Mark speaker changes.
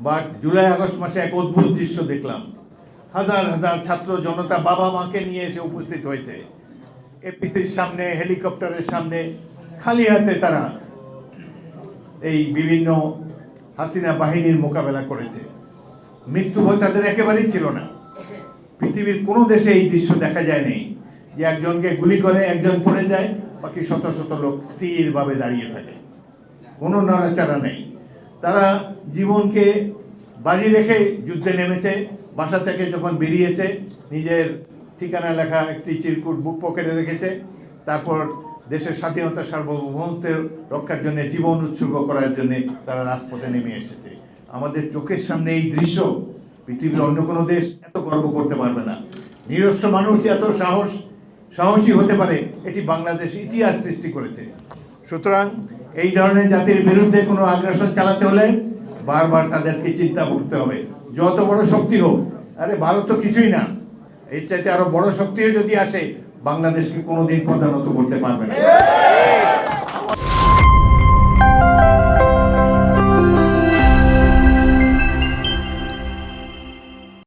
Speaker 1: But July August মাসে এক অদ্ভুত দৃশ্য দেখলাম। হাজার হাজার ছাত্র জনতা বাবা মাকে নিয়ে এসে উপস্থিত হয়েছে এপিসির সামনে, হেলিকপ্টারের সামনে। খালি হাতে তারা এই বিভিন্ন হাসিনা বাহিনীর মোকাবেলা করেছে। মৃত্যু ভয় তাদের একেবারেই ছিল না। পৃথিবীর কোনো দেশে এই দৃশ্য দেখা যায়নি যে একজনকে গুলি করে একজন পড়ে যায়, বাকি শত শত লোক স্থিরভাবে দাঁড়িয়ে থাকে, কোনো নড়াচড়া নেই। তারা জীবনকে বাজি রেখে যুদ্ধে নেমেছে। বাসা থেকে যখন বেরিয়েছে নিজের ঠিকানা লেখা একটি চিরকুট বুক পকেটে রেখেছে। তারপর দেশের স্বাধীনতা সার্বভৌমত্বের রক্ষার জন্য জীবন উৎসর্গ করার জন্য তারা রাজপথে নেমে এসেছে। আমাদের চোখের সামনে এই দৃশ্য, পৃথিবীর অন্য কোনো দেশ এত গর্ব করতে পারবে না। নিরস্ত্র মানুষ এত সাহসী হতে পারে, এটি বাংলাদেশ ইতিহাস সৃষ্টি করেছে। সুতরাং এই ধরনের জাতির বিরুদ্ধে কোনো আগ্রাসন চালাতে হলে বারবার তাদেরকে চিন্তা করতে হবে, যত বড় শক্তি হোক। আরে ভারত তো কিছুই না, এর চাইতে আরো বড় শক্তিও যদি আসে বাংলাদেশকে কোনোদিন পদানত করতে পারবে না।